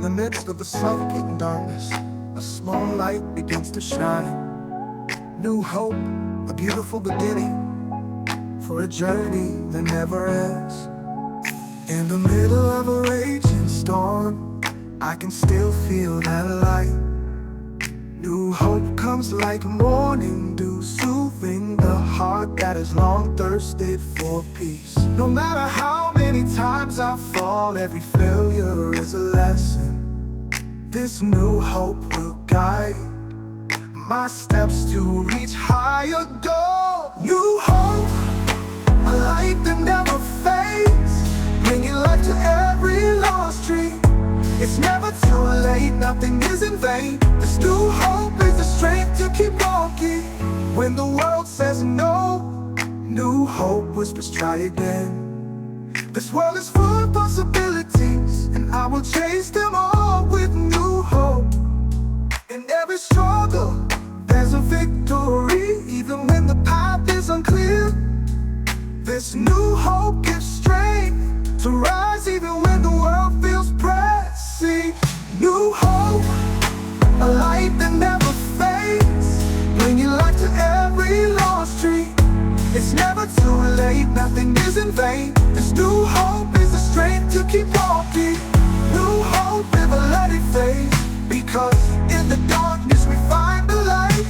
the midst of the suffocating darkness, a small light begins to shine. New hope, a beautiful beginning for a journey that never ends. In the middle of a raging storm, I can still feel that light. New hope comes like morning dew, soothing the heart that has long thirsted for peace. No matter how many times I fall, every failure is a lesson. This new hope will guide my steps to reach higher goals. New hope, a light that never fades, bringing life to every lost dream. It's never too late, nothing is in vain. This new hope is the strength to keep walking. When the world says no, new hope whispers try again. This world is full of possibilities, and I will chase them all with new hope. In every struggle, there's a victory, even when the path is unclear. This new hope gives strength to rise even when the world feels pressing. New hope, a light that never fades, bringing life to every lost dream. It's never too late, nothing is in vain. This new hope is the strength to keep walking. New hope, never let it fade, because in the darkness we find the light.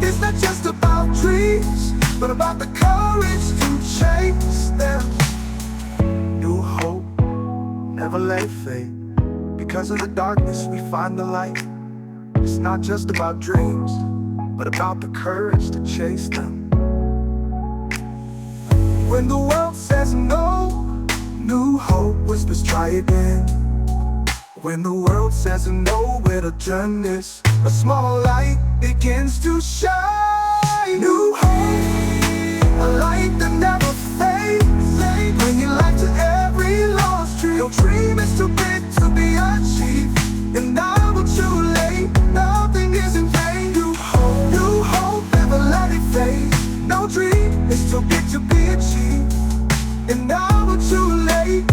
It's not just about dreams, but about the courage to chase them. New hope, never let it fade, because in the darkness we find the light. It's not just about dreams, but about the courage to chase them. When the world says no, new hope whispers try again. When the world says no, where to turn this, a small light begins to shine. New hope, a light that never fades, bringing life to every lost dream. No dream is too big to be achieved, and now it's too late, nothing is in vain. New hope, never let it fade. No dream is too big to be achieved, and now it's too late,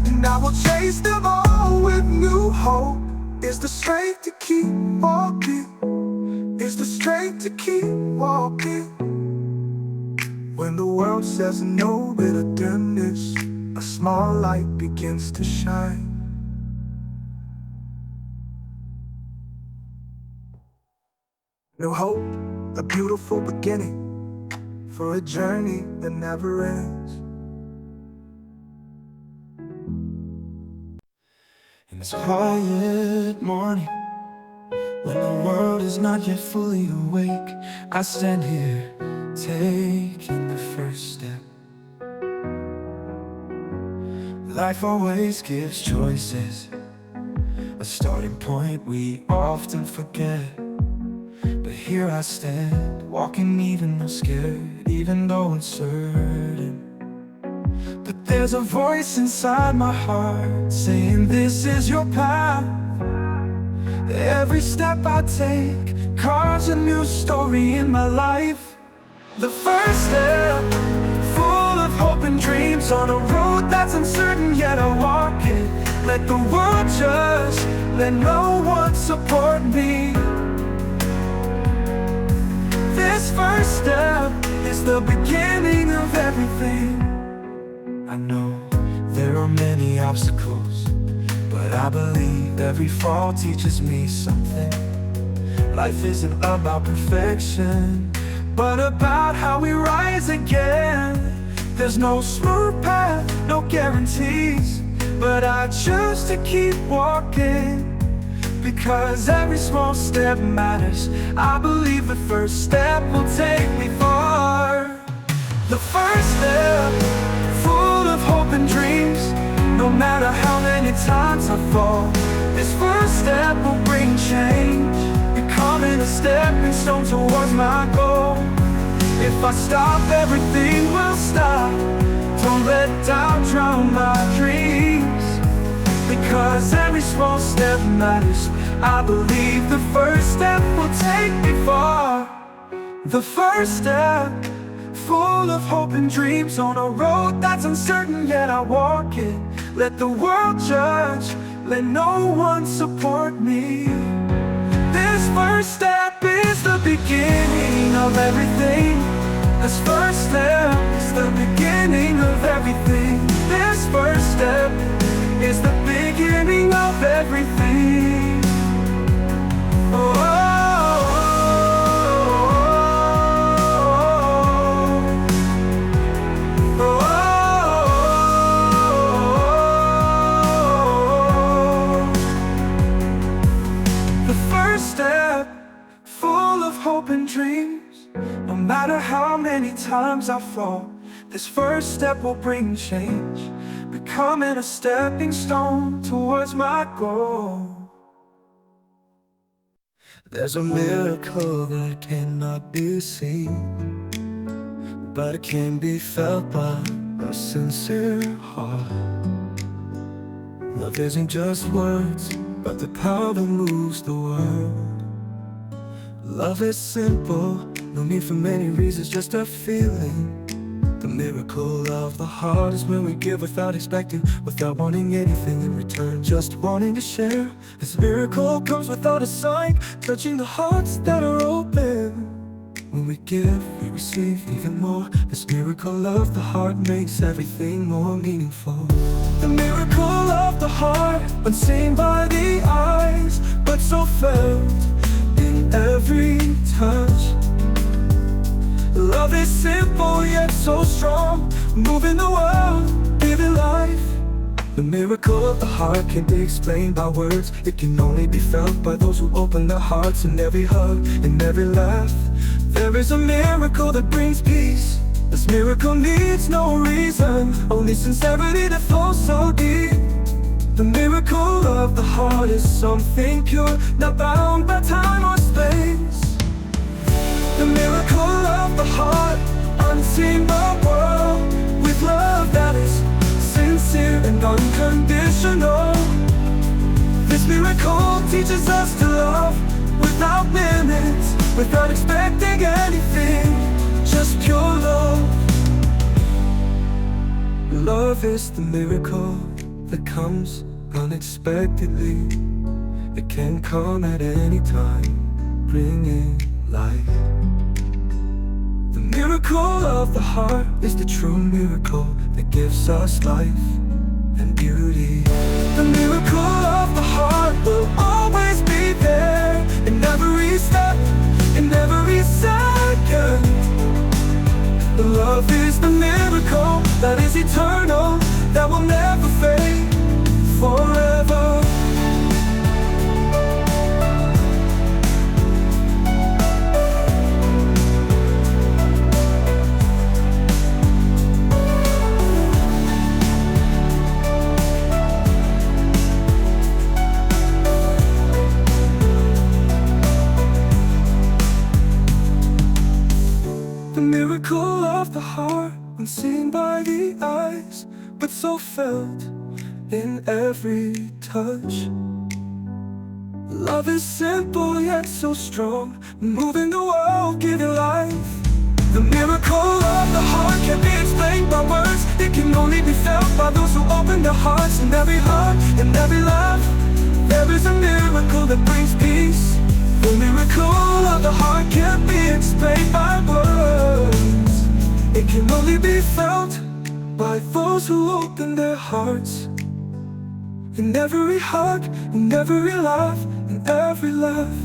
and I will chase them all with new hope. Is the strength to keep walking, is the strength to keep walking. When the world says no, bitterness, a small light begins to shine. New hope, a beautiful beginning for a journey that never ends. In this quiet morning, when the world is not yet fully awake, I stand here taking the first step. Life always gives choices, a starting point we often forget. But here I stand, walking even though scared, even though uncertain. But there's a voice inside my heart saying this is your path. Every step I take carves a new story in my life. The first step, full of hope and dreams, on a road that's uncertain yet I walk it. Let the world judge, let no one support me. This first step is the beginning of everything. I know there are many obstacles, but I believe every fall teaches me something. Life isn't about perfection, but about how we rise again. There's no smooth path, no guarantees, but I choose to keep walking, because every small step matters. I believe the first step will take me far. The first step, full of hope and dreams, no matter how many times I fall. This first step will bring change, becoming a stepping stone towards my goal. If I stop, everything will stop. Don't let doubt drown my dreams, because every small step matters. I believe the first step will take me far. The first step, full of hope and dreams, on a road that's uncertain yet I walk it. Let the world judge, let no one support me. This first step is the beginning of everything. This first step is the beginning of everything. This first step is the beginning of everything. Oh, oh, oh. The first step, full of hope and dreams. No matter how many times I fall, this first step will bring change, becoming a stepping stone towards my goal. There's a miracle that cannot be seen, but it can be felt by a sincere heart. Love isn't just words, but the power that moves the world. Love is simple, no need for many reasons, just a feeling. The miracle of the heart is when we give without expecting, without wanting anything in return, just wanting to share. This miracle comes without a sign, touching the hearts that are open. When we give, we receive even more. This miracle of the heart makes everything more meaningful. The miracle of the heart, unseen by the eyes, but so felt in every touch. Love is simple yet so strong, moving the world, giving life. The miracle of the heart can't be explained by words. It can only be felt by those who open their hearts. In every hug, in every laugh, there is a miracle that brings peace. This miracle needs no reason, only sincerity that flows so deep. The miracle of the heart is something pure, not bound by time or space. The miracle of the heart, unseen by world, with love that is sincere and unconditional. This miracle teaches us to love without limits, without expecting anything, just pure love. Love is the miracle that comes unexpectedly. It can come at any time, bringing life. The miracle of the heart is the true miracle that gives us life and beauty. The miracle of the heart will always be there, in every step, in every second. Love is the miracle that is eternal, that will never fade, forever. The miracle of the heart, unseen by the eyes, but so felt in every touch. Love is simple yet so strong, moving the world, giving life. The miracle of the heart can't be explained by words. It can only be felt by those who open their hearts. In every hug, in every laugh, there is a miracle that brings peace. The miracle of the heart can't be explained by words. It can only be felt by those who open their hearts. In every hug, in every laugh, in every laugh.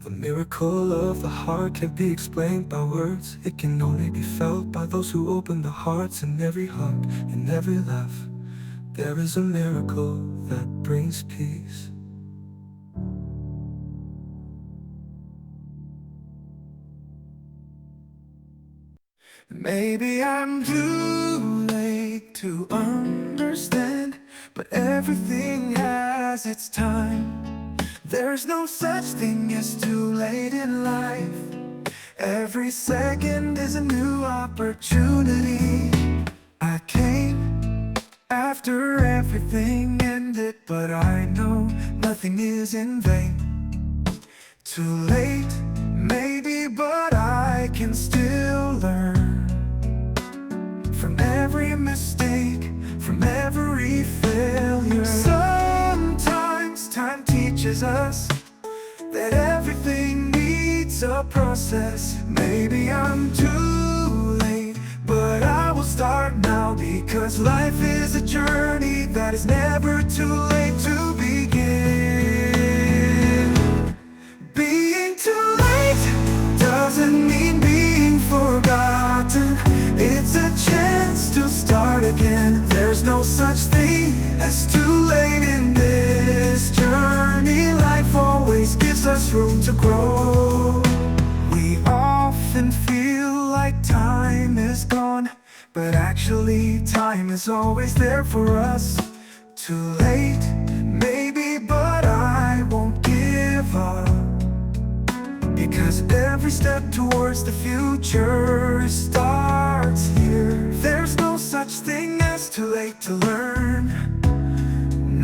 The miracle of the heart can't be explained by words. It can only be felt by those who open their hearts. In every hug, in every laugh, there is a miracle that brings peace. Maybe I'm too late to understand, but everything has its time. There's no such thing as too late in life. Every second is a new opportunity. I came after everything ended, but I know nothing is in vain. Too late, maybe, but I can still learn from every mistake mistake, from every failure. Sometimes time teaches us that everything needs a process. Maybe I'm too late, but I will start now, because life is a journey that is never too late to begin. Being too late doesn't mean being forgotten. It's a chance to start again. There's no such thing as too late in this journey. Life always gives us room to grow. We often feel like time is gone, but actually time is always there for us. Too late, maybe, but I won't give up, because every step towards the future starts here. There's no such thing as too late to learn,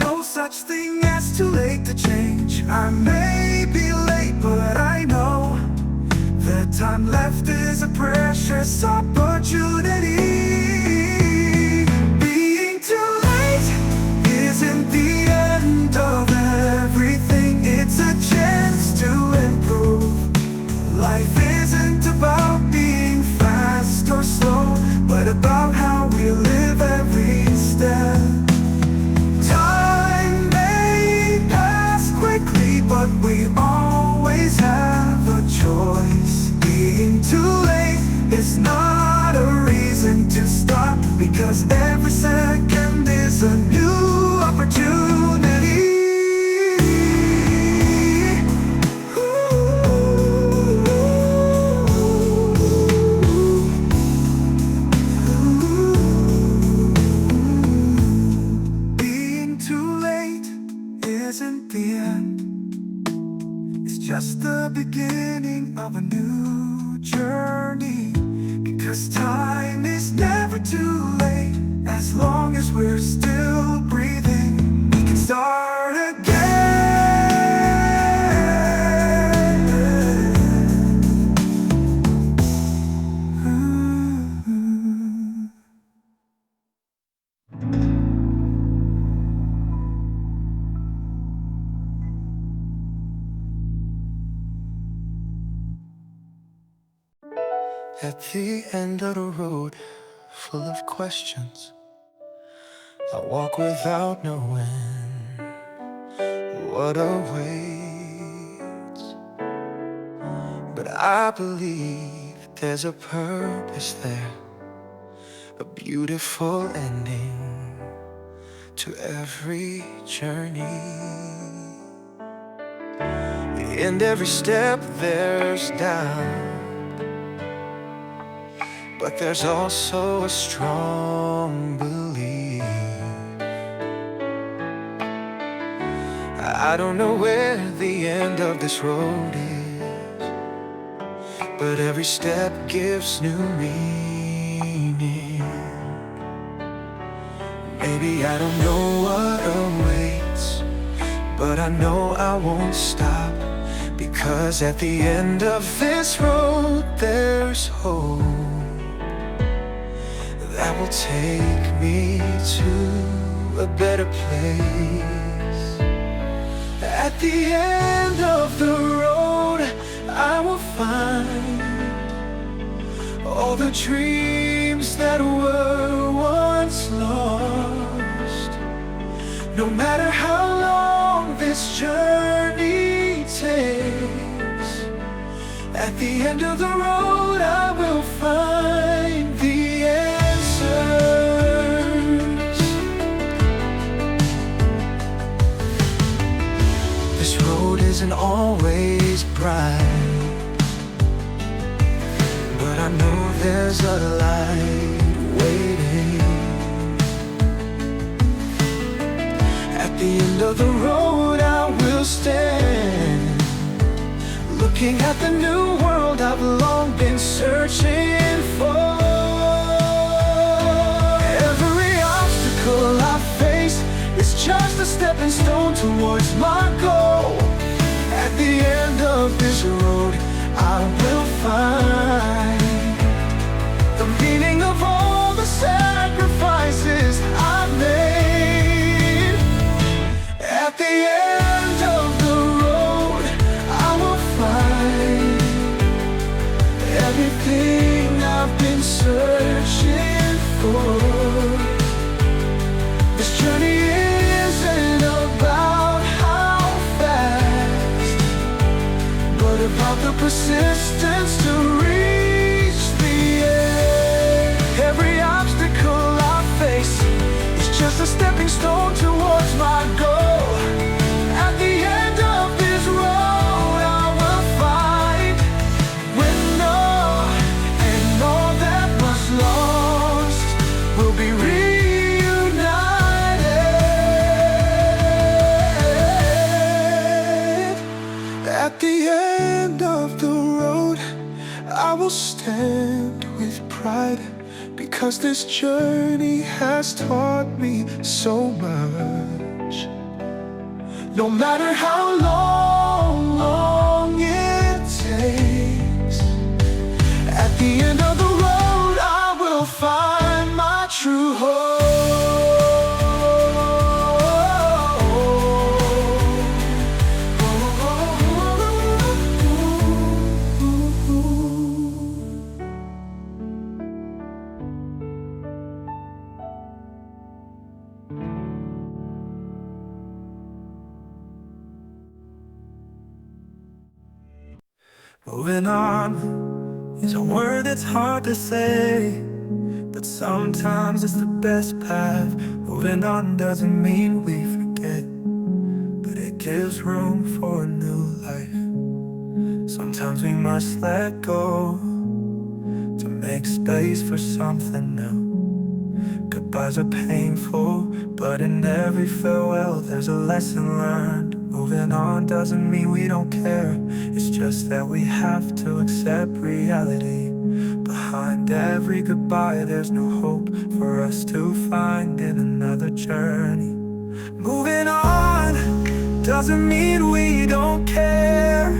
no such thing as too late to change. I may be late, but I know the time left is a precious opportunity. Being too late isn't the end of everything. It's a chance to improve. Life isn't about being fast or slow, but about how we live every step. Time may pass quickly, but we always have a choice. Being too late is not a reason to stop, because every second is a new opportunity. Being too late isn't the end. It's just the beginning of a new journey, because time is never too late. As long as we're still breathing, we can start again. At the end of the road, full of questions, I walk without knowing what awaits. But I believe there's a purpose there, a beautiful ending to every journey. In every step there's doubt, but there's also a strong belief. I don't know where the end of this road is, but every step gives new meaning. Maybe I don't know what awaits, but I know I won't stop, because at the end of this road there's hope that will take me to a better place. At the end of the road I will find all the dreams that were once lost. No matter how long this journey takes, at the end of the road I will find the answers. This road isn't always bright, but I know there's a light waiting. At the end of the road I will stand, looking at the new world I've long been searching for. Every obstacle I face is just a stepping stone towards my goal. At the end of this road I will find the meaning of all the sacrifice sacrifices I made. At the end of the road, I will find everything I've been searching for. This journey isn't about how fast, but about the persistence to reach the end. Every obstacle I face is just a stepping stone towards my goal. At the end of this road, I will find when all and all that was lost will be reunited. At the end of the road, I will stand with pride, because this journey has taught me so much. No matter how long it takes, at the end of the road I will find my true home. Moving on is a word that's hard to say, but sometimes it's the best path. Moving on doesn't mean we forget, but it gives room for a new life. Sometimes we must let go to make space for something new. Goodbyes are painful, but in every farewell there's a lesson learned. Moving on doesn't mean we don't care, it's just that we have to accept reality. Behind every goodbye there's new hope for us to find in another journey. Moving on doesn't mean we don't care,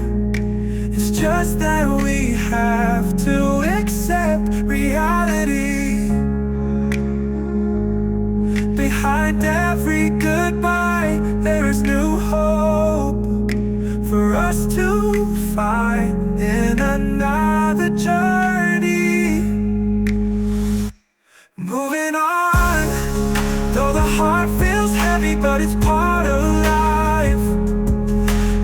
it's just that we have to accept reality. Behind every goodbye there is new hope for us to find in another journey. Moving on, though the heart feels heavy, but it's part of life.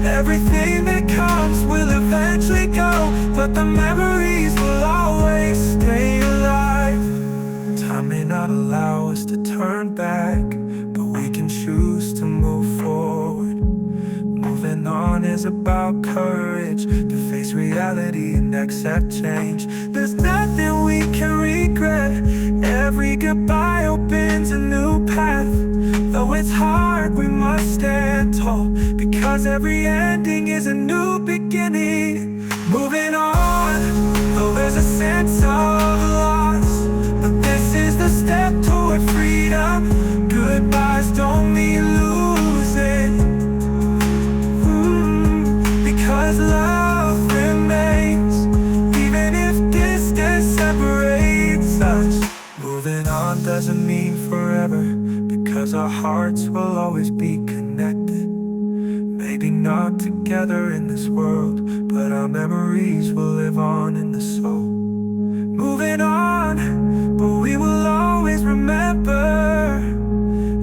Everything that comes will eventually go, but the memories will always stay alive. Time may not allow us to turn back, but we can choose to move forward. Moving on is about courage to face reality and accept change. There's nothing we can regret. Every goodbye opens a new path. Though it's hard, we must stand tall, because every ending is a new beginning. Moving on, though there's a sense of loss, but this is the step toward freedom. Goodbyes don't mean losing, because love remains, even if distance separates us. Moving on doesn't mean forever, because our hearts will always be connected. Maybe not together in this world, but our memories will live on in the soul. Moving on, but we will always remember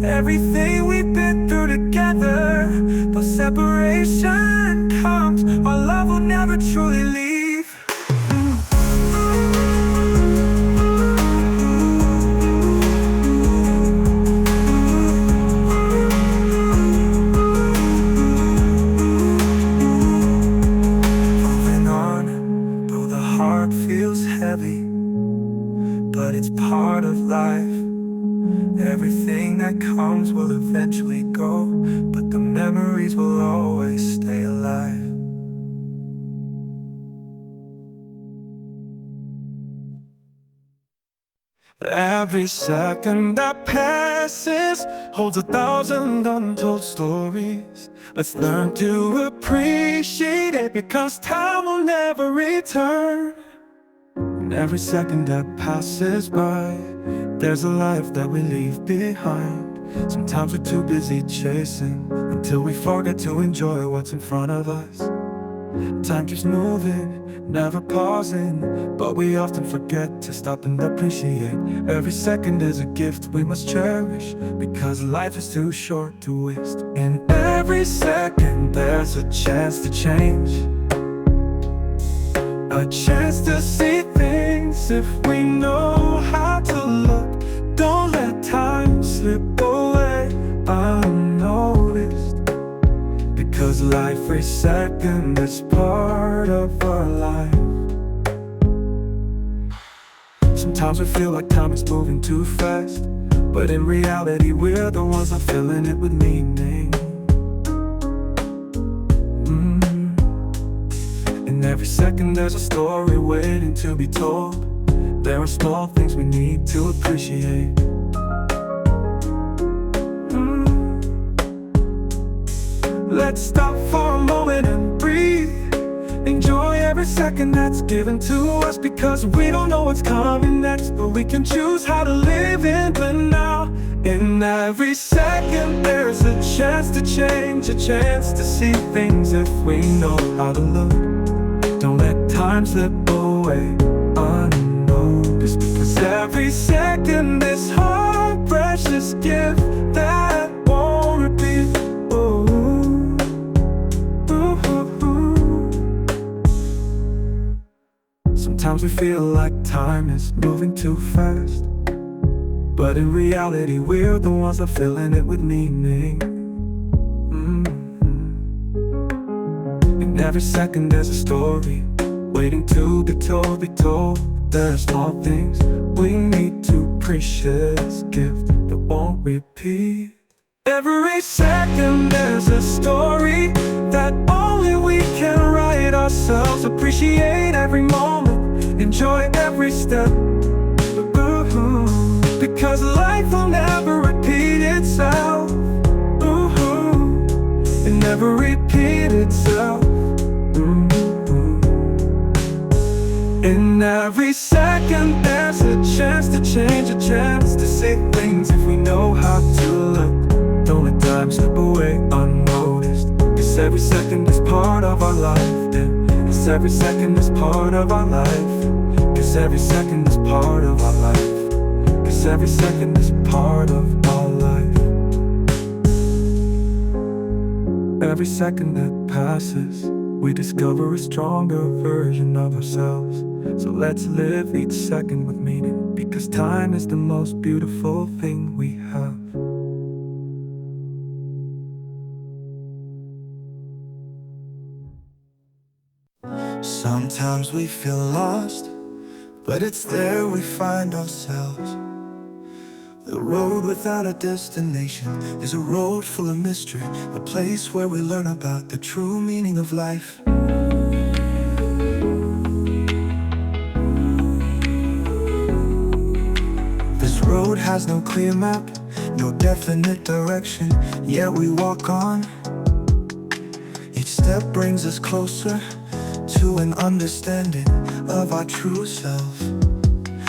everything we've been through together. Though separation comes, our love will never truly leave. Moving on, though the heart feels heavy, but it's part of life. Everything that comes will eventually go, but the memories will always stay alive. Every second that passes holds 1,000 untold stories. Let's learn to appreciate it, because time will never return. And every second that passes by There's a life that we leave behind. Sometimes we're too busy chasing until we forget to enjoy what's in front of us. Time keeps moving, never pausing, but we often forget to stop and appreciate. Every second is a gift we must cherish, because life is too short to waste. In every second there's a chance to change, a chance to see things if we know how to look. Don't let time slip away unnoticed, because life every second is part of our life. Sometimes we feel like time is moving too fast, but in reality we're the ones not filling it with meaning. In every second there's a story waiting to be told. There are small things we need to appreciate. Let's stop for a moment and breathe. Enjoy every second that's given to us, because we don't know what's coming next, but we can choose how to live in the now. In every second there's a chance to change, a chance to see things if we know how to look. Don't let time slip away unnoticed, because every second is our precious gift that won't repeat. Sometimes we feel like time is moving too fast, but in reality we're the ones that filling it with meaning. In every second there's a story waiting to be told. There are small things we need to appreciate, this gift that won't repeat. Every second there's a story that only we can write ourselves. Appreciate every moment, enjoy every step, because life will never repeat itself. It never repeat itself. In every second there's a chance to change, a chance to see things if we know how to look. Don't let time slip away unnoticed, cause every second is part of our life. Cause every second is part of our life. Cause every second is part of our life. Cause every second is part of our life. Every second that passes, we discover a stronger version of ourselves. So let's live each second with meaning, because time is the most beautiful thing we have. Sometimes we feel lost, but it's there we find ourselves. The road without a destination is a road full of mystery, a place where we learn about the true meaning of life. This road has no clear map, no definite direction, yet we walk on. Each step brings us closer to an understanding of our true self.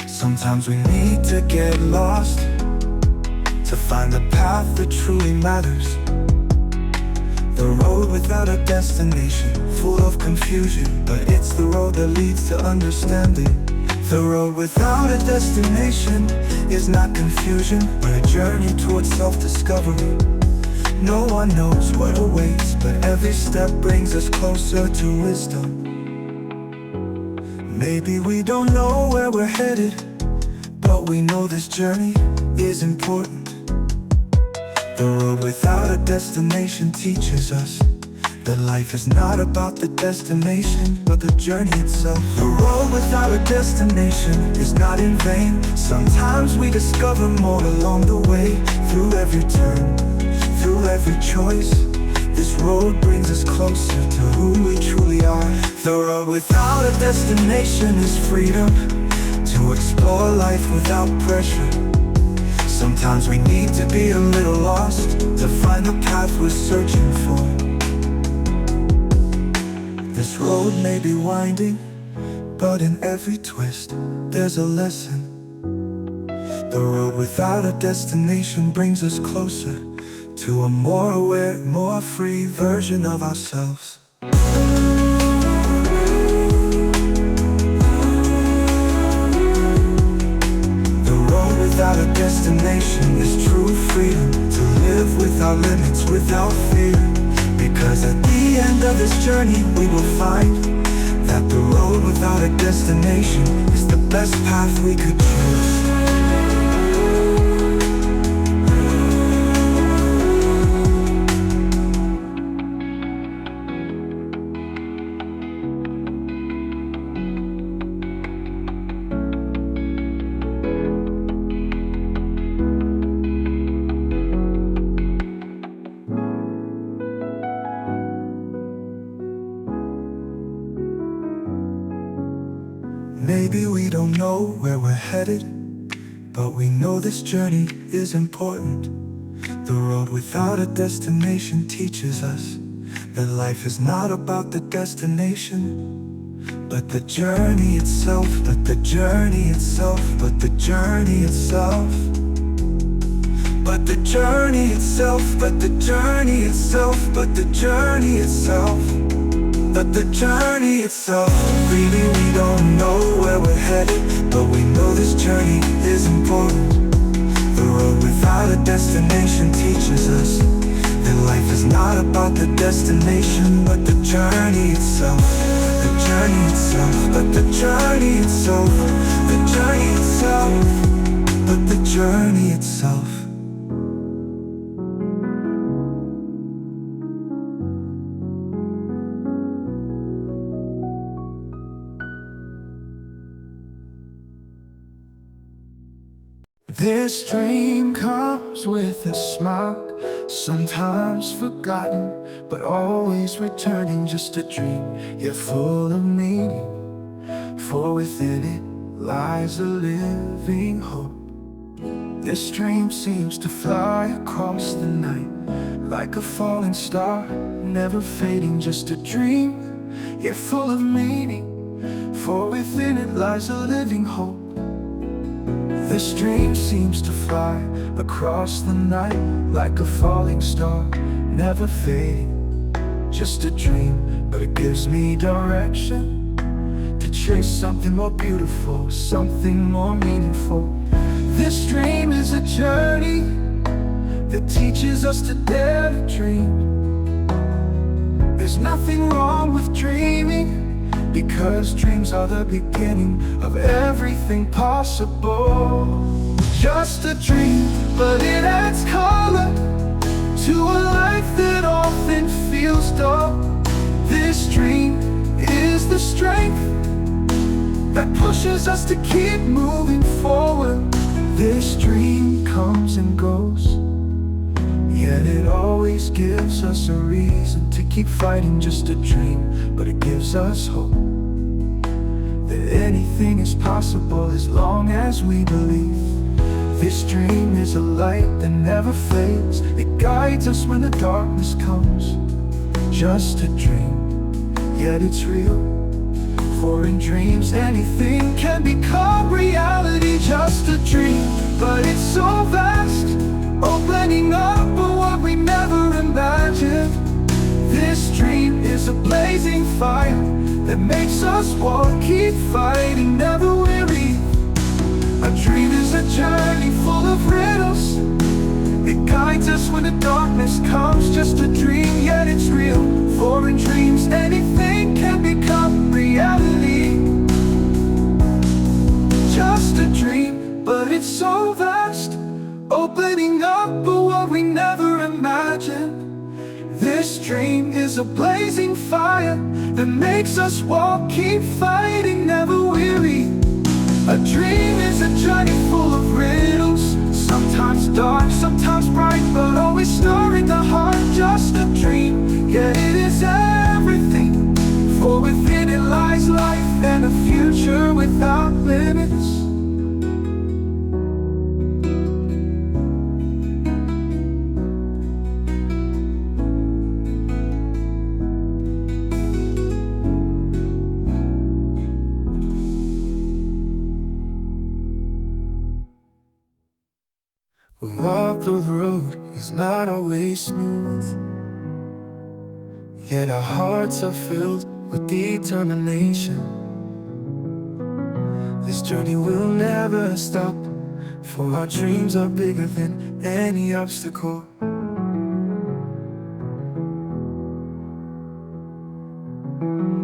Sometimes we need to get lost to find the path that truly matters. The road without a destination, full of confusion, but it's the road that leads to understanding. The road without a destination is not confusion, but a journey towards self-discovery. No one knows what awaits, but every step brings us closer to wisdom. Maybe we don't know where we're headed, but we know this journey is important. The road without a destination teaches us that life is not about the destination, but the journey itself. The road without a destination is not in vain. Sometimes we discover more along the way, through every turn, through every choice. This road brings us closer to who we truly are. The road without a destination is freedom, to explore life without pressure. Sometimes we need to be a little lost to find the path we're searching for. This road may be winding, but in every twist there's a lesson. The road without a destination brings us closer to a more aware, more free version of ourselves. The road without a destination is true freedom, to live without limits, without fear. Because at the end of this journey we will find that the road without a destination is the best path we could choose. Maybe we don't know where we're headed, but we know this journey is important. The road without a destination teaches us that life is not about the destination, but the journey itself, but the journey itself, but the journey itself. But the journey itself, but the journey itself, but the journey itself. But the journey itself. Really we don't know where we're headed, but we know this journey is important. The road without a destination teaches us that life is not about the destination, but the journey itself. The journey itself, but the journey itself. The journey itself, but the journey itself. This dream comes with a smile, sometimes forgotten, but always returning. Just a dream, yet full of meaning, for within it lies a living hope. This dream seems to fly across the night, like a falling star, never fading. Just a dream, yet full of meaning, for within it lies a living hope. This dream seems to fly across the night, like a falling star, never fading. Just a dream, but it gives me direction to chase something more beautiful, something more meaningful. This dream is a journey that teaches us to dare to dream. There's nothing wrong with dreaming, because dreams are the beginning of everything possible. Just a dream, but it adds color to a life that often feels dull. This dream is the strength that pushes us to keep moving forward. This dream comes and goes, yet it always gives us a reason to keep fighting. Just a dream, but it gives us hope that anything is possible as long as we believe. This dream is a light that never fades, it guides us when the darkness comes. Just a dream, yet it's real, for in dreams anything can become reality. Just a dream, but it's so vast, opening up a world we never imagined. This dream is a blazing fire that makes us walk, keep fighting, never weary. A dream is a journey full of riddles, it guides us when the darkness comes. Just a dream, yet it's real, for in dreams anything can become reality. Just a dream, but it's so vast, opening up a world we never imagined. This dream is a blazing fire that makes us walk, keep fighting, never weary. A dream is a journey full of riddles, sometimes dark, sometimes bright, but always stirring the heart. Just a dream, yet it is everything, for within it lies life and a future without limits. road is not always smooth, yet our hearts are filled with determination. This journey will never stop, for our dreams are bigger than any obstacle.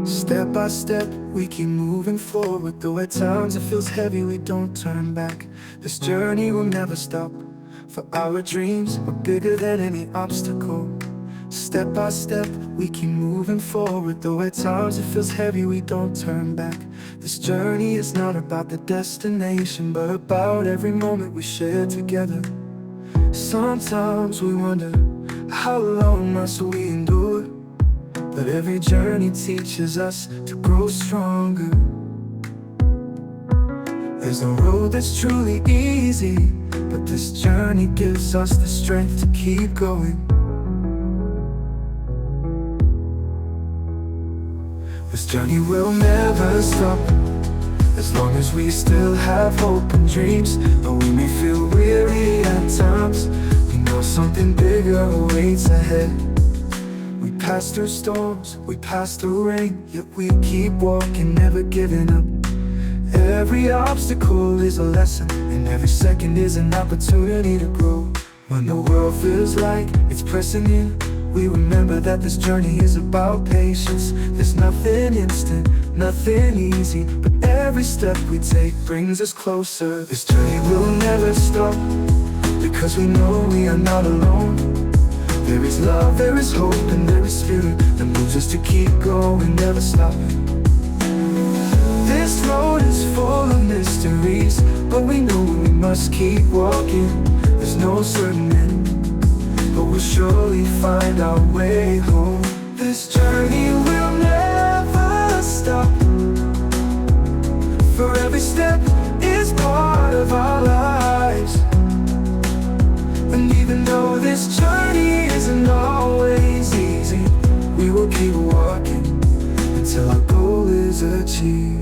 Step by step, we keep moving forward. Though at times it feels heavy, we don't turn back. This journey will never stop, for our dreams are bigger than any obstacle. Step by step, we keep moving forward. Though at times it feels heavy, we don't turn back. This journey is not about the destination, but about every moment we share together. Sometimes we wonder, how long must we endure? But every journey teaches us to grow stronger. There's no road that's truly easy, but this journey gives us the strength to keep going. This journey will never stop, as long as we still have hope and dreams. Though we may feel weary at times, we know something bigger awaits ahead. We pass through storms, we pass through rain, yet we keep walking, never giving up. Every obstacle is a lesson, and every second is an opportunity to grow. When the world feels like it's pressing in, we remember that this journey is about patience. There's nothing instant, nothing easy, but every step we take brings us closer. This journey will never stop, because we know we are not alone. There is love, there is hope, and there is spirit that moves us to keep going, never stop. This road is full of mysteries, but we know we must keep walking. There's no certain end, but we'll surely find our way home. This journey will never stop, for every step is part of our lives. And even though this journey isn't always easy, we will keep walking until our goal is achieved.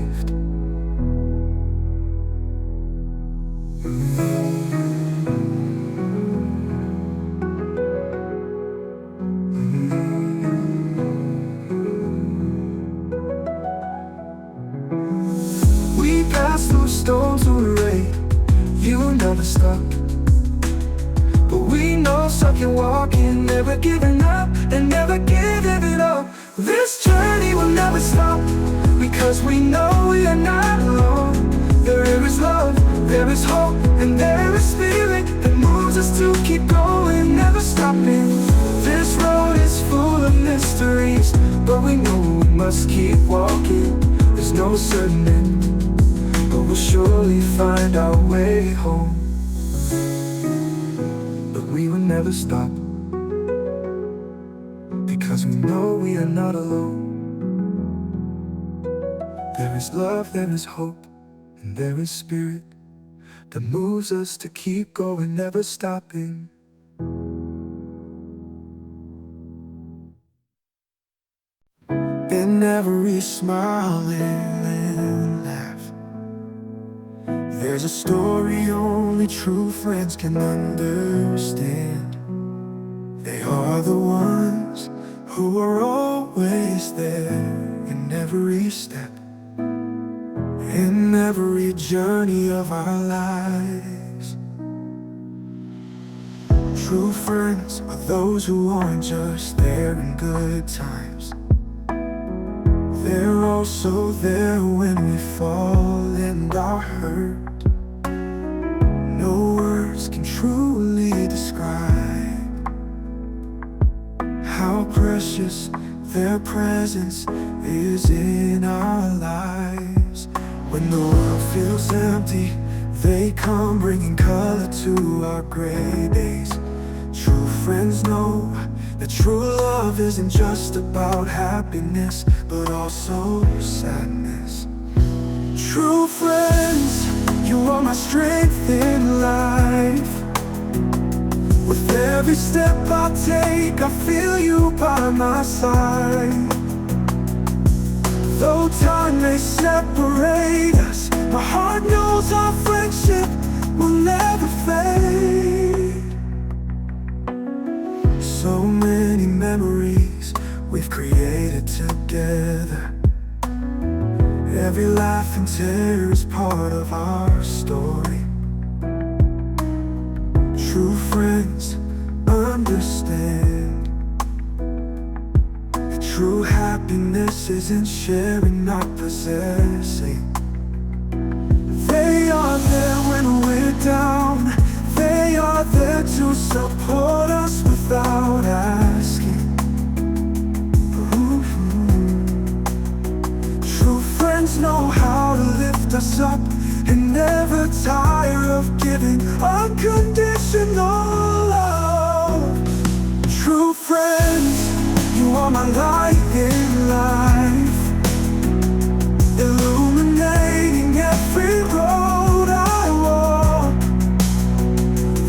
We pass through storms of rain, you will never stop. But we know something walking, never giving up, and never giving it up. This journey will never stop, because we know we are not alone. There is love, there is hope, and there is spirit that moves us to keep going, never stopping. This road is full of mysteries, but we know we must keep walking. There's no certain end, but we'll surely find our way home. We will never stop, because we know we are not alone. There is love, there is hope, and there is spirit that moves us to keep going, never stopping. In every smile and laugh, there's a story only true friends can understand. They are the ones who are always there in every step, in every journey of our lives. True friends are those who aren't just there in good times. They're also there when we fall and are hurt. No words can truly describe how precious their presence is in our lives. When the world feels empty, they come bringing color to our gray days. True friends know that true love isn't just about happiness, but also sadness. True friends, you are my strength in life. With every step I take, I feel you by my side. Though time may separate us, my heart knows our friendship will never fade. many memories we've created together. Every laugh and tear is part of our story. True friends understand. True happiness isn't sharing, not possessing. They are there when we're down. They are there to support us without asking. True friends know how to lift us up and never tire of giving unconditional love. True friends, you are my light in life, illuminating every road I walk.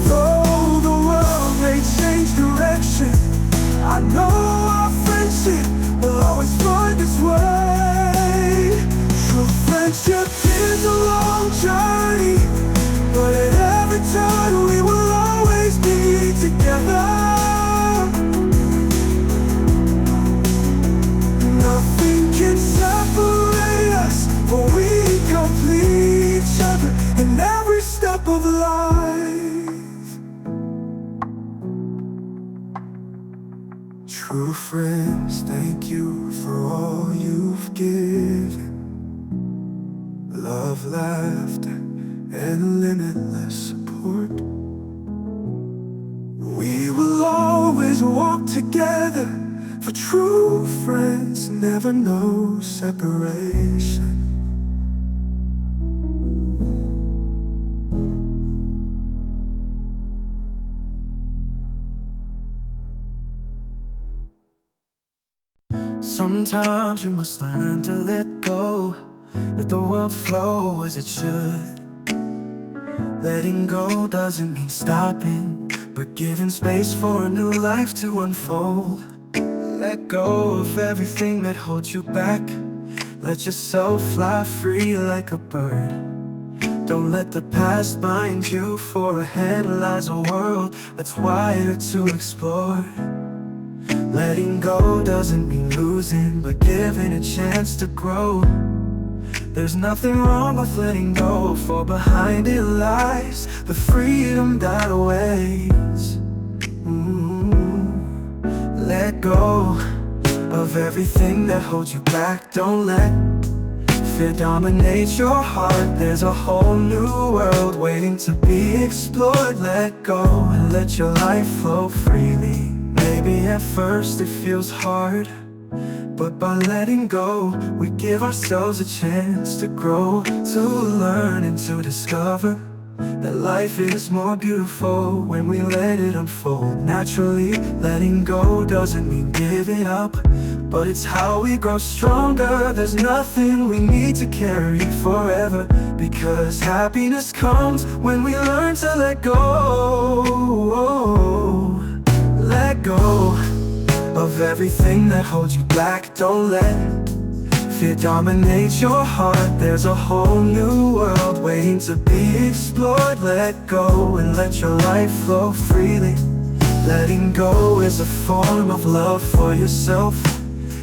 Though the world may change direction, I know our friendship will always find its way. True friendship is a long journey, but at every turn we will always be together. Nothing can separate us, for we complete each other in every step of life. True friends, thank you for all you've given. Love, laughter, and limitless support. We will always walk together, for true friends never know separation. Sometimes you must learn to let go, let the world flow as it should. Letting go doesn't mean stopping, but giving space for a new life to unfold. Let go of everything that holds you back. Let yourself fly free like a bird. Don't let the past bind you, for ahead lies a world that's wired to explore. Letting go doesn't mean losing, but giving a chance to grow. There's nothing wrong with letting go, for behind it lies the freedom that awaits. Let go of everything that holds you back. Don't let fear dominate your heart. There's a whole new world waiting to be explored. Let go and let your life flow freely. Maybe at first it feels hard, but by letting go, we give ourselves a chance to grow, to learn and to discover that life is more beautiful when we let it unfold naturally. Letting go doesn't mean giving up, but it's how we grow stronger. There's nothing we need to carry forever, because happiness comes when we learn to let go. Let go of everything that holds you back. Don't let fear dominate your heart. There's a whole new world waiting to be explored. Let go and let your life flow freely. Letting go is a form of love for yourself,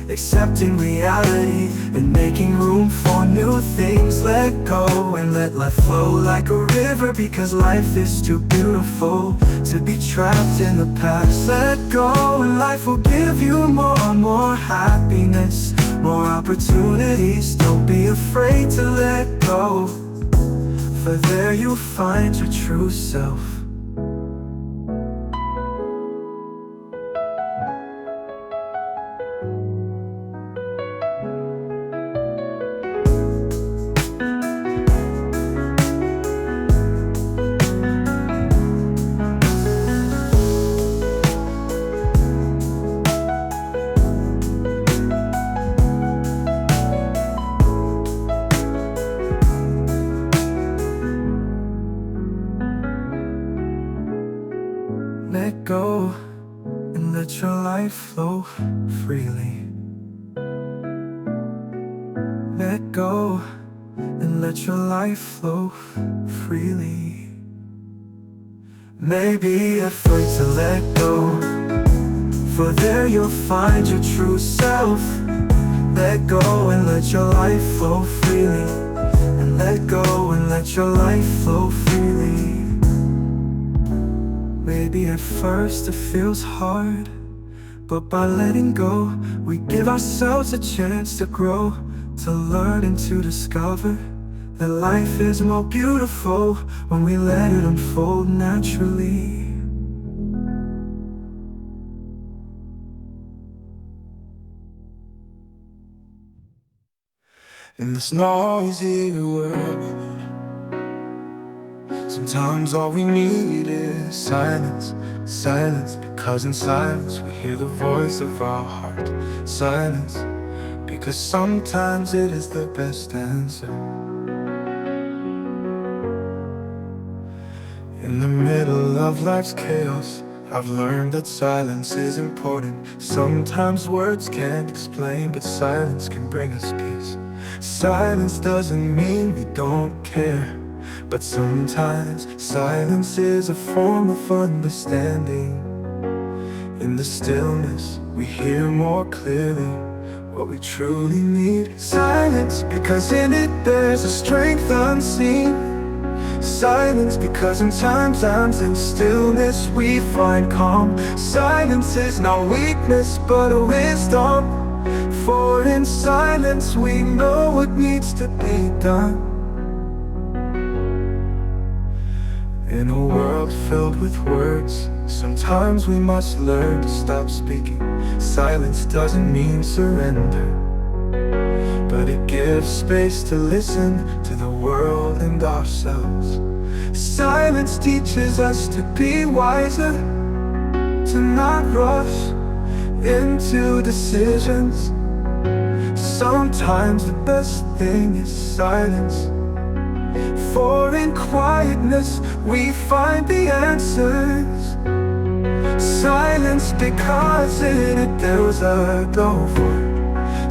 accepting reality and making room for new things. Let go and let life flow like a river, because life is too beautiful to be trapped in the past. Let go and life will give you more and more happiness, more opportunities. Don't be afraid to let go, for there you'll find your true self. Let go and let your life flow freely. Let go and let your life flow freely. Maybe afraid to let go, For there you'll find your true self. Let go and let your life flow freely. And let go and let your life flow freely. Maybe at first it feels hard, but by letting go, we give ourselves a chance to grow, to learn and to discover that life is more beautiful when we let it unfold naturally. In this noisy world, sometimes all we need is silence. Silence, because in silence we hear the voice of our heart. Silence, because sometimes it is the best answer. In the middle of life's chaos, I've learned that silence is important. Sometimes words can't explain, but silence can bring us peace. Silence doesn't mean we don't care, but sometimes silence is a form of understanding. In the stillness, we hear more clearly what we truly need. Silence, because in it there's a strength unseen. Silence, because in times and stillness we find calm. Silence is not weakness, but a wisdom. For in silence we know what needs to be done. In a world filled with words, sometimes we must learn to stop speaking. Silence doesn't mean surrender, but it gives space to listen to the world and ourselves. Silence teaches us to be wiser, to not rush into decisions. Sometimes the best thing is silence, for in quietness we find the answers. Silence, because in it there's a door.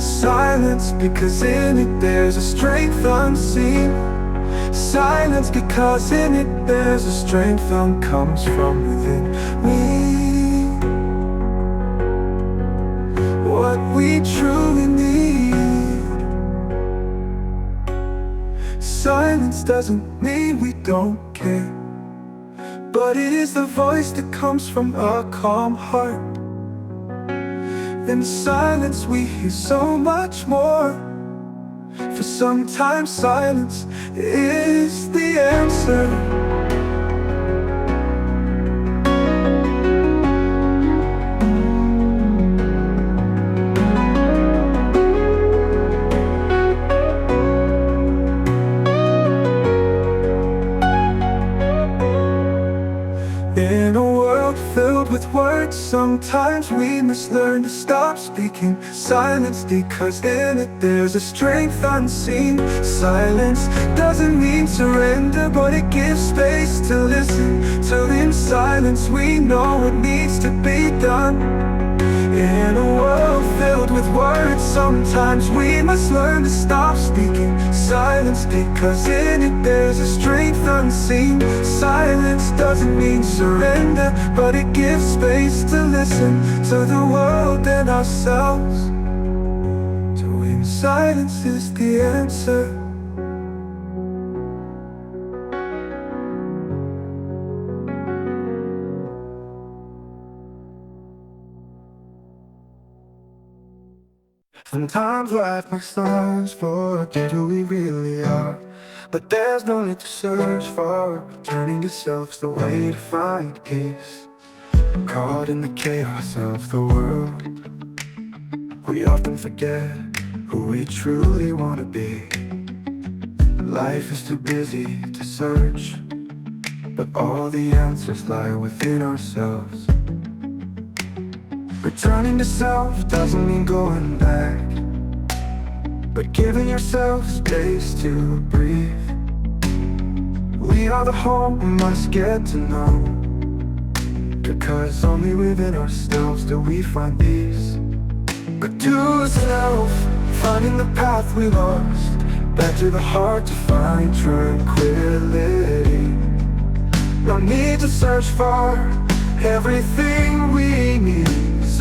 Silence, because in it there's a strength unseen. Silence, because in it there's a strength that comes from within me. What we truly need. Silence doesn't mean we don't care, but it is the voice that comes from a calm heart. In silence we hear so much more, for sometimes silence is the answer. In a world filled with words, sometimes we must learn to stop speaking. Silence, because in it there's a strength unseen. Silence doesn't mean surrender, but it gives space to listen. Till in silence we know what needs to be done. In a world filled with words, sometimes we must learn to stop speaking. Silence, because in it there's a strength unseen. Silence doesn't mean surrender, but it gives space to listen to the world and ourselves. So in silence is the answer. Sometimes life makes us forget who we really are, but there's no need to search for. Returning yourself's the way to find peace. Caught in the chaos of the world, we often forget who we truly want to be. Life is too busy to search, but all the answers lie within ourselves. Returning to self doesn't mean going back, but giving yourself space to breathe. We are the home we must get to know, because only within ourselves do we find peace. But to self, finding the path we lost, back to the heart to find tranquility. No need to search for, everything we need is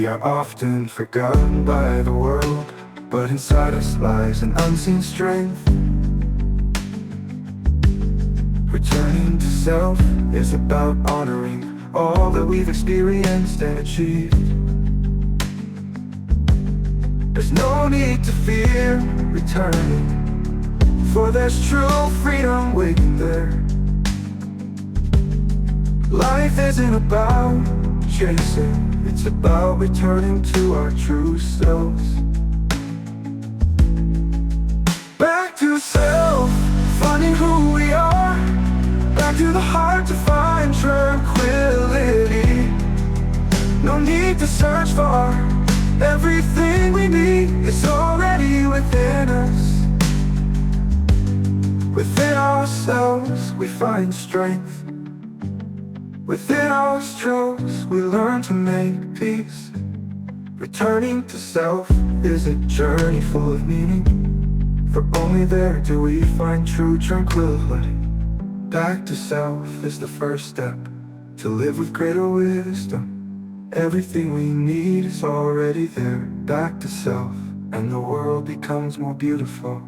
We are often forgotten by the world, but inside us lies an unseen strength. Returning to self is about honoring all that we've experienced and achieved. There's no need to fear returning, for there's true freedom waiting there. Life isn't about chasing, it's about returning to our true selves. Back to self, finding who we are. Back to the heart to find tranquility. No need to search far, everything we need is already within us. Within ourselves we find strength. Within our struggles we learn to make peace. Returning to self is a journey full of meaning, for only there do we find true tranquility. Back to self is the first step to live with greater wisdom. Everything we need is already there. Back to self, and the world becomes more beautiful.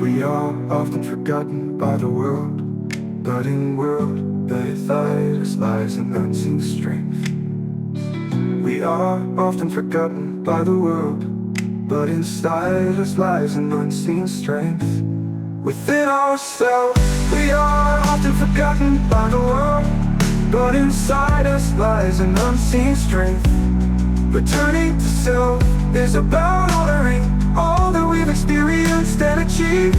We are often forgotten by the world, but in world beside us lies an unseen strength. We are often forgotten by the world, but inside us lies an unseen strength. Within ourselves we are often forgotten by the world, but inside us lies an unseen strength. Returning to self is about honoring all that we've experienced and achieved.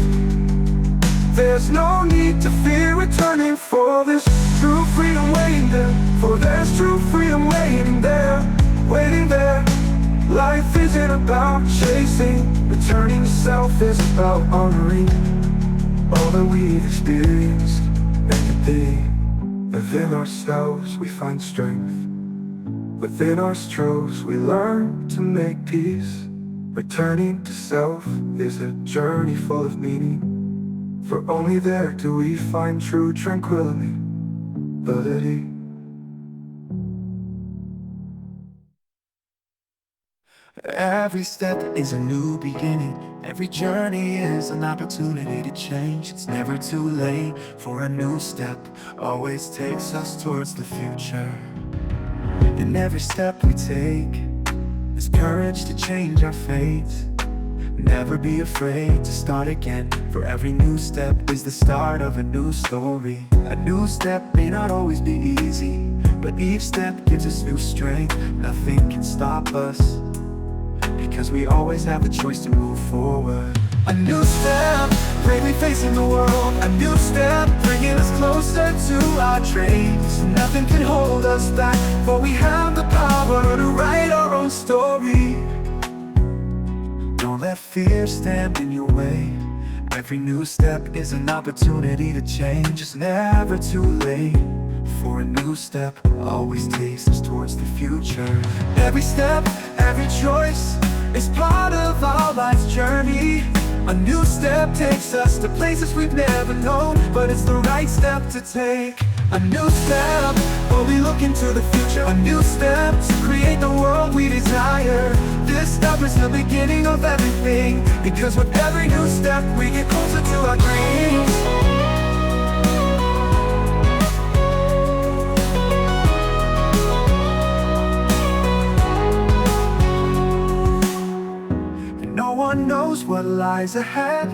There's no need to fear returning, for there's true freedom waiting there. For there's true freedom waiting there, waiting there. Life isn't about chasing, returning to self is about honoring all that we've experienced and today. Within ourselves we find strength. Within our struggles we learn to make peace. Returning to self is a journey full of meaning, for only there do we find true tranquility. Every step is a new beginning. Every journey is an opportunity to change. It's never too late for a new step. Always takes us towards the future. In every step we take, there's courage to change our fate. Never be afraid to start again, for every new step is the start of a new story. A new step may not always be easy, but each step gives us new strength. Nothing can stop us, because we always have the choice to move forward. A new step, bravely facing the world. A new step, bringing us closer to our dreams. Nothing can hold us back, for we have the power to write our own story. Don't let fear stand in your way. Every new step is an opportunity to change. It's never too late for a new step. Always takes us towards the future. Every step, every choice is part of our life's journey. A new step takes us to places we've never known, but it's the right step to take. A new step, while we look into the future. A new step to create the world we desire. This step is the beginning of everything, because with every new step we get closer to our dreams. No one knows what lies ahead,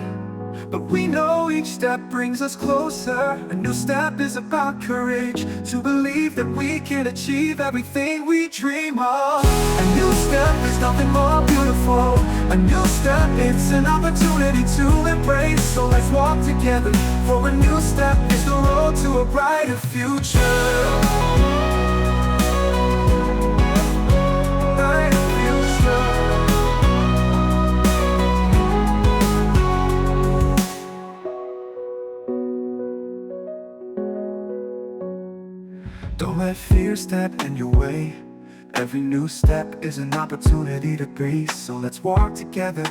but we know each step brings us closer. A new step is about courage, to believe that we can achieve everything we dream of. A new step is nothing more beautiful. A new step, it's an opportunity to embrace. So let's walk together, for a new step is the road to a brighter future. Don't let fear step in your way. Every new step is an opportunity to breathe. So let's walk together,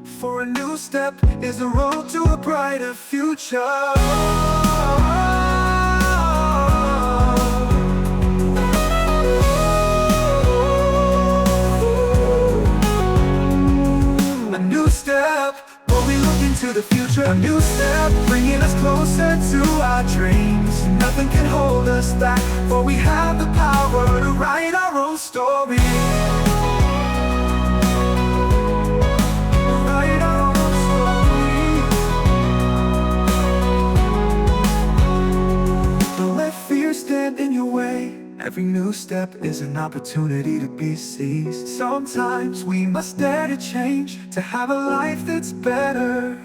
for a new step is the road to a brighter future. A new step, when we look into the future. A new step, bringing us closer to our dreams. Nothing can hold us back, for we have the power to write our own story. Write our own story. Don't let fear stand in your way. Every new step is an opportunity to be seized. Sometimes we must dare to change, to have a life that's better.